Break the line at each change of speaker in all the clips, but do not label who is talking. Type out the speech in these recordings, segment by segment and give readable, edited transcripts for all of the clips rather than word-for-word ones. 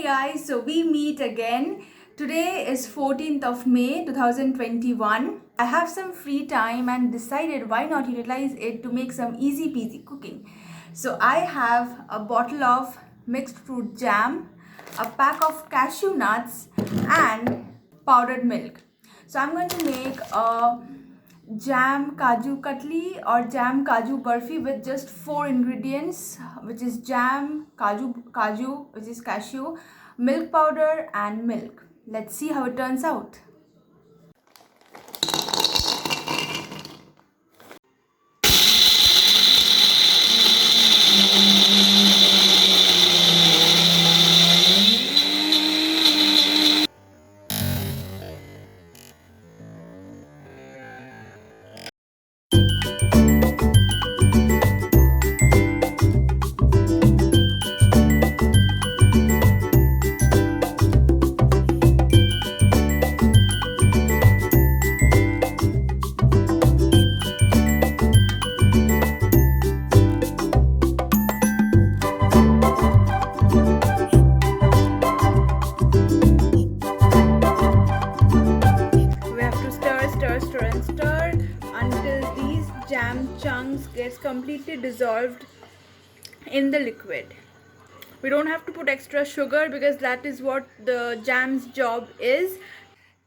guys, so we meet again. Today is 14th of May 2021. I have some free time and decided why not utilize it to make some easy peasy cooking. So I have a bottle of mixed fruit jam, a pack of cashew nuts and powdered milk. So I'm going to make a jam kaju katli or jam kaju barfi with just 4 ingredients, which is jam, kaju which is cashew, milk powder and milk. Let's see how it turns out. Stir until these jam chunks gets completely dissolved in the liquid. We don't have to put extra sugar because that is what the jam's job is.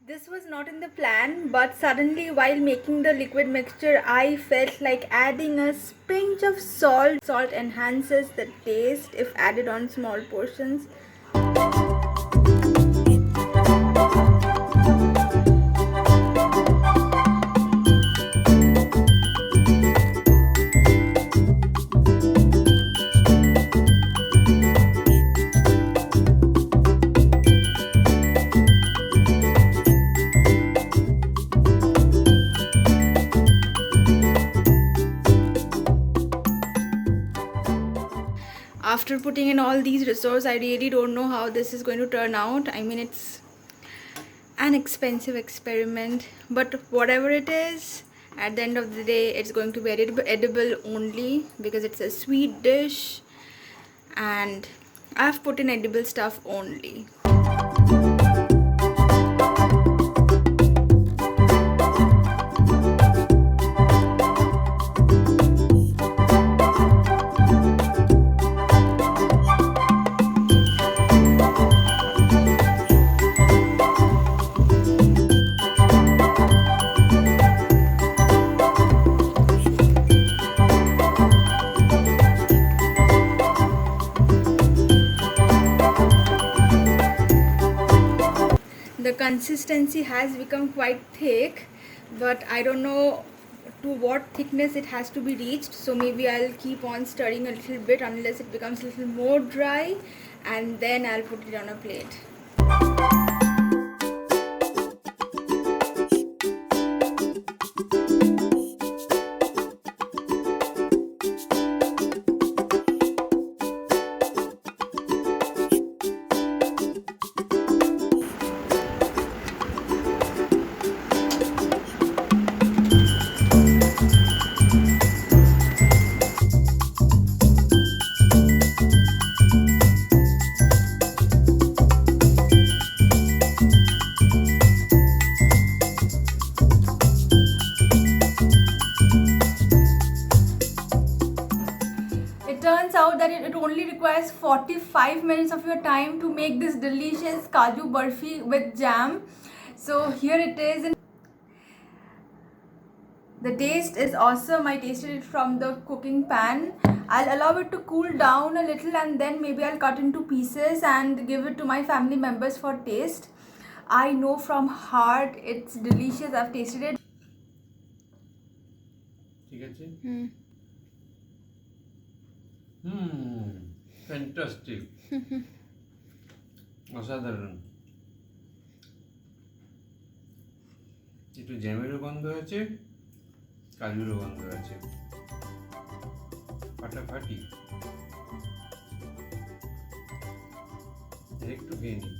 This was not in the plan, but suddenly while making the liquid mixture I felt like adding a pinch of salt. Salt enhances the taste if added on small portions. After putting in all these resources, I really don't know how this is going to turn out. I mean, it's an expensive experiment, but whatever it is, at the end of the day, it's going to be edible only because it's a sweet dish and I've put in edible stuff only. The consistency has become quite thick, but I don't know to what thickness it has to be reached, so maybe I'll keep on stirring a little bit unless it becomes a little more dry, and then I'll put it on a plate. Turns out that it only requires 45 minutes of your time to make this delicious Kaju Barfi with jam. So here it is. And the taste is awesome. I tasted it from the cooking pan. I'll allow it to cool down a little and then maybe I'll cut into pieces and give it to my family members for taste. I know from heart it's delicious. I've tasted it.
Fantastic অসাধারণ। একটু জ্যামেরও গন্ধ আছে, কাজুরও গন্ধ আছে, ফাটাফাটি। একটু খেয়ে নিই।